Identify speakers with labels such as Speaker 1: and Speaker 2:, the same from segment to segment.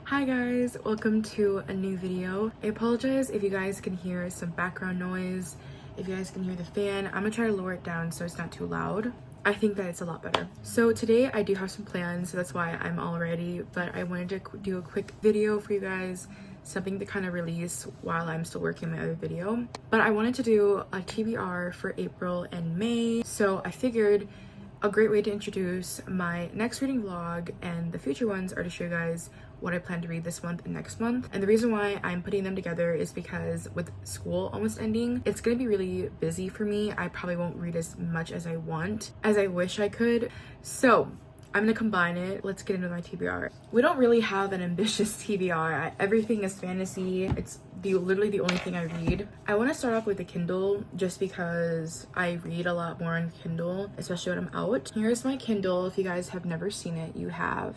Speaker 1: Hi guys, welcome to a new video. I apologize if you guys can hear some background noise, if you guys can hear the fan. I'm gonna try to lower it down so it's not too loud. I think that it's a lot better. So today I do have some plans, so that's why I'm all ready, but I wanted to do a quick video for you guys, something to kind of release while I'm still working my other video. But I wanted to do a TBR for April and May, so I figured a great way to introduce my next reading vlog and the future ones are to show you guys what I plan to read this month and next month. And the reason why I'm putting them together is because with school almost ending, it's gonna be really busy for me. I probably won't read as much as I want, as I wish I could. So I'm gonna combine it. Let's get into my TBR. We don't really have an ambitious TBR. Everything is fantasy. It's literally the only thing I read. I want to start off with the Kindle just because I read a lot more on Kindle, especially when I'm out. Here's my Kindle. If you guys have never seen it, you have.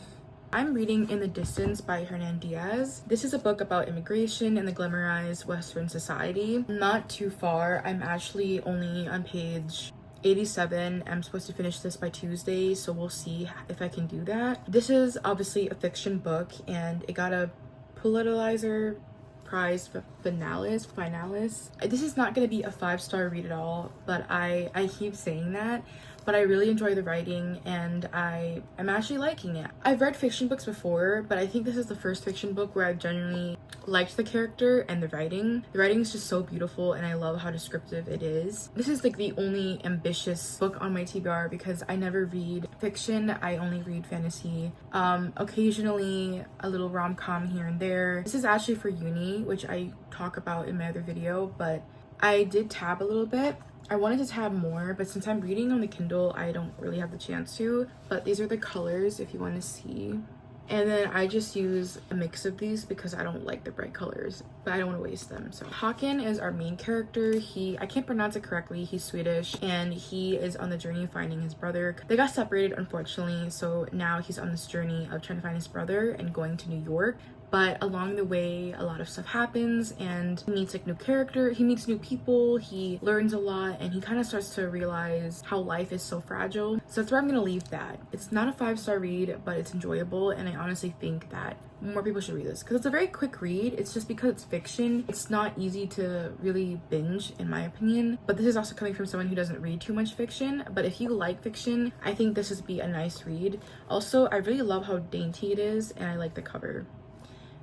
Speaker 1: I'm reading In the Distance by Hernan Diaz. This is a book about immigration and the glamorized Western society. Not too far. I'm actually only on page 87. I'm supposed to finish this by Tuesday, so we'll see if I can do that. This is obviously a fiction book and it got a Pulitzer Prize finalis. This is not going to be a 5-star read at all, but I keep saying that, but I really enjoy the writing and I'm actually liking it. I've read fiction books before, but I think this is the first fiction book where I've genuinely liked the character and the writing. The writing is just so beautiful and I love how descriptive it is. This is like the only ambitious book on my TBR because I never read fiction. I only read fantasy. Occasionally a little rom-com here and there. This is actually for uni, which I talk about in my other video, but I did tab a little bit. I wanted to tab more, but since I'm reading on the Kindle, I don't really have the chance to. But these are the colors if you want to see. And then I just use a mix of these because I don't like the bright colors, but I don't want to waste them. So Håkan is our main character. I can't pronounce it correctly. He's Swedish and he is on the journey of finding his brother. They got separated, unfortunately, so now he's on this journey of trying to find his brother and going to New York. But along the way, a lot of stuff happens and he meets he meets new people, he learns a lot, and he kind of starts to realize how life is so fragile. So that's where I'm gonna leave that. It's not a 5-star read, but it's enjoyable, and I honestly think that more people should read this because it's a very quick read. It's just because it's fiction, it's not easy to really binge, in my opinion. But this is also coming from someone who doesn't read too much fiction. But if you like fiction, I think this would be a nice read. Also, I really love how dainty it is, and I like the cover.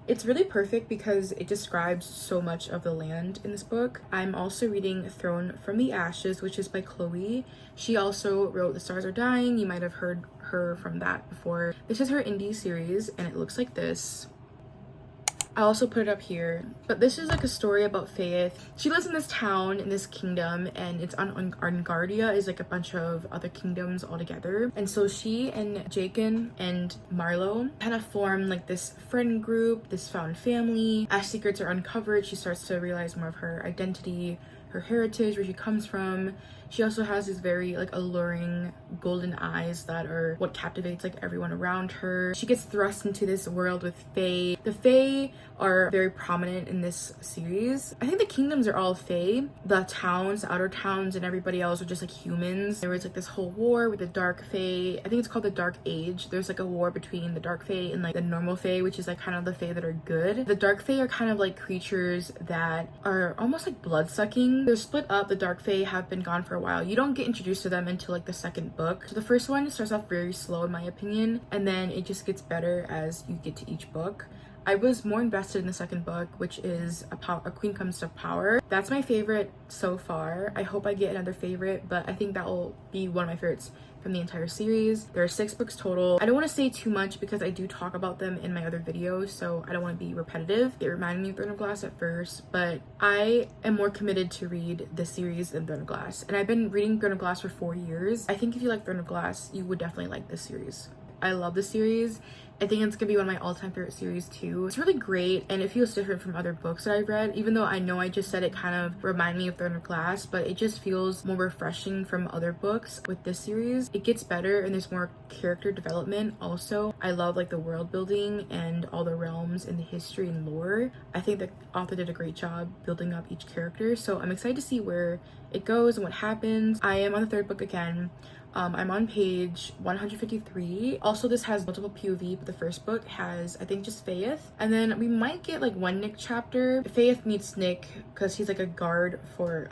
Speaker 1: It's really perfect because it describes so much of the land in this book. I'm also reading Thrown from the Ashes, which is by Chloe. She also wrote The Stars Are Dying. You might have heard her from that before. This is her indie series and it looks like this. I also put it up here, but this is like a story about Faith. She lives in this town, in this kingdom, and it's on Arngardia is like a bunch of other kingdoms all together. And so she and Jaken and Marlo kind of form like this friend group, this found family. As secrets are uncovered, she starts to realize more of her identity, her heritage, where she comes from. She also has these very like alluring golden eyes that are what captivates like everyone around her. She gets thrust into this world with Fae. The Fae are very prominent in this series. I think the kingdoms are all Fae. The towns, the outer towns, and everybody else are just like humans. There was like this whole war with the Dark Fae. I think it's called the Dark Age. There's like a war between the Dark Fae and like the normal Fae, which is like kind of the Fae that are good. The Dark Fae are kind of like creatures that are almost like blood-sucking. They're split up. The Dark Fae have been gone for a while. You don't get introduced to them until like the second book. So the first one starts off very slow in my opinion, and then it just gets better as you get to each book. I was more invested in the second book, which is a Queen Comes to Power. That's my favorite so far. I hope I get another favorite, but I think that will be one of my favorites from the entire series. There are 6 books total. I don't want to say too much because I do talk about them in my other videos, so I don't want to be repetitive. It reminded me of Throne of Glass at first, but I am more committed to read this series than Throne of Glass. And I've been reading Throne of Glass for 4 years. I think if you like Throne of Glass, you would definitely like this series. I love this series. I think it's gonna be one of my all-time favorite series too. It's really great and it feels different from other books that I've read, even though I know I just said it kind of reminded me of Throne of Glass, but it just feels more refreshing from other books with this series. It gets better and there's more character development also. I love like the world building and all the realms and the history and lore. I think the author did a great job building up each character, so I'm excited to see where it goes and what happens. I am on the 3rd book again. I'm on page 153. Also, this has multiple POV, but the first book has, I think, just Faith. And then we might get like one Nick chapter. Faith meets Nick because he's like a guard for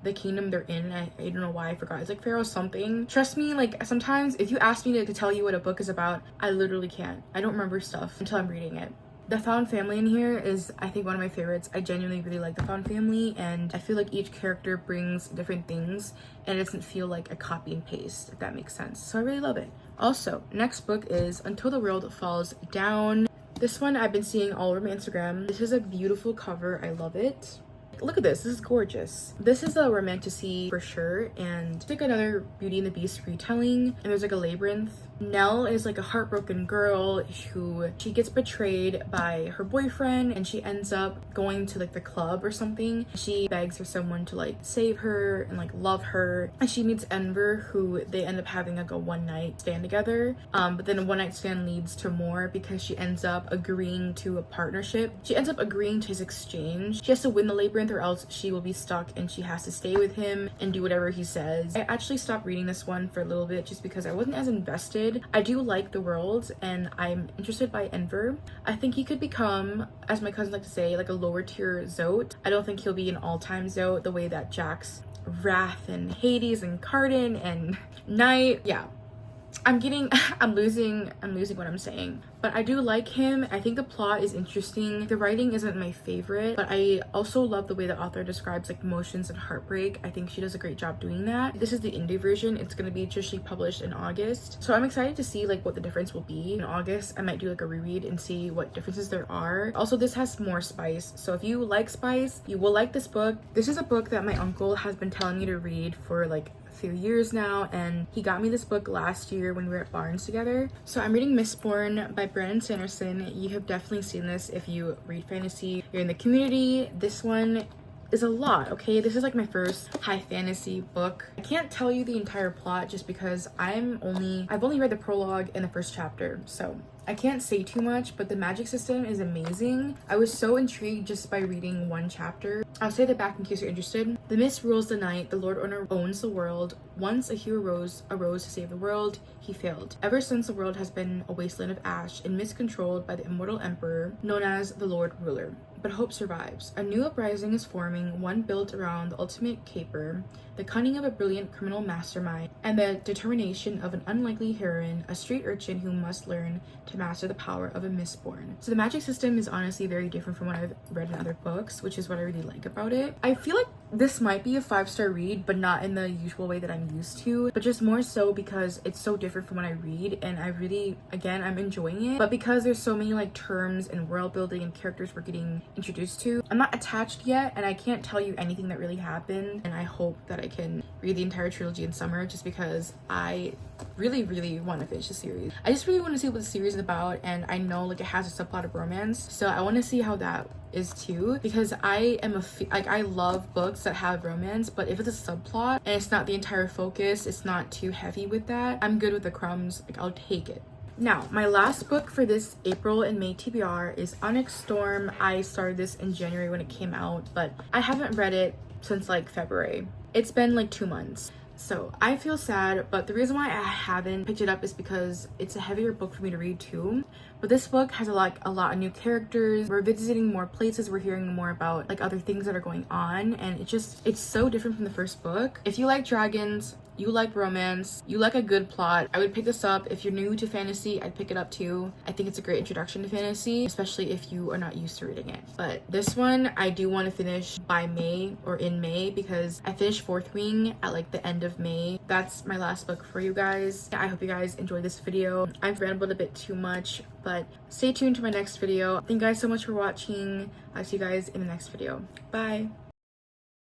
Speaker 1: the kingdom they're in. I don't know why I forgot. It's like Pharaoh something. Trust me, like sometimes if you ask me to tell you what a book is about, I literally can't. I don't remember stuff until I'm reading it. The found family in here is, I think, one of my favorites. I genuinely really like the found family, and I feel like each character brings different things and it doesn't feel like a copy and paste, if that makes sense. So I really love it. Also, next book is Until the World Falls Down. This one I've been seeing all over my Instagram. This is a beautiful cover. I love it. Look at this. This is gorgeous. This is a romantasy for sure, and it's like another Beauty and the Beast retelling, and there's like a labyrinth. Nell is like a heartbroken girl who she gets betrayed by her boyfriend, and she ends up going to like the club or something. She begs for someone to like save her and like love her, and she meets Enver, who they end up having like a one night stand together, but then a one night stand leads to more because she ends up agreeing to a partnership. She ends up agreeing to his exchange. She has to win the labyrinth or else she will be stuck and she has to stay with him and do whatever he says. I actually stopped reading this one for a little bit just because I wasn't as invested. I do like the world and I'm interested by Enver. I think he could become, as my cousins like to say, like a lower tier Zote. I don't think he'll be an all-time Zote the way that Jax, Wrath, and Hades, and Cardin, and Knight. Yeah. I'm losing what I'm saying, but I do like him. I think the plot is interesting. The writing isn't my favorite, but I also love the way the author describes like emotions and heartbreak. I think she does a great job doing that. This is the indie version. It's going to be officially published in August, so I'm excited to see like what the difference will be in August. I might do like a reread and see what differences there are. Also, this has more spice, so if you like spice, you will like this book. This is a book that my uncle has been telling me to read for like few years now, and he got me this book last year when we were at Barnes together. So I'm reading Mistborn by Brandon Sanderson. You have definitely seen this if you read fantasy, you're in the community. This one is a lot, okay? This is like my first high fantasy book. I can't tell you the entire plot just because I've only read the prologue and the first chapter, so I can't say too much, but the magic system is amazing. I was so intrigued just by reading one chapter. I'll say that back in case you're interested. The mist rules the night, the Lord Owner owns the world. Once a hero arose to save the world, he failed. Ever since, the world has been a wasteland of ash and mist controlled by the immortal emperor known as the Lord Ruler. But hope survives. A new uprising is forming, one built around the ultimate caper, the cunning of a brilliant criminal mastermind, and the determination of an unlikely heroine, a street urchin who must learn to master the power of a Mistborn. So the magic system is honestly very different from what I've read in other books, which is what I really like about it. I feel like this might be a 5-star read, but not in the usual way that I'm used to, but just more so because it's so different from what I read, and I really, again, I'm enjoying it. But because there's so many like terms and world building and characters we're getting introduced to, I'm not attached yet, and I can't tell you anything that really happened, and I hope that I can read the entire trilogy in summer just because I really want to finish the series. I just really want to see what the series is about, and I know like it has a subplot of romance, so I want to see how that is too, because I am I love books that have romance, but if it's a subplot and it's not the entire focus, it's not too heavy with that, I'm good with the crumbs. Like, I'll take it. Now, my last book for this April and May TBR is Onyx Storm. I started this in January when it came out, but I haven't read it since like February. It's been like 2 months. So I feel sad, but the reason why I haven't picked it up is because it's a heavier book for me to read too. But this book has a lot of new characters. We're visiting more places. We're hearing more about like other things that are going on, and it's so different from the first book. If you like dragons, you like romance, you like a good plot, I would pick this up. If you're new to fantasy, I'd pick it up too. I think it's a great introduction to fantasy, especially if you are not used to reading it. But this one, I do want to finish by May or in May, because I finished Fourth Wing at like the end of May. That's my last book for you guys. I hope you guys enjoyed this video. I've rambled a bit too much, but stay tuned to my next video. Thank you guys so much for watching. I'll see you guys in the next video. Bye.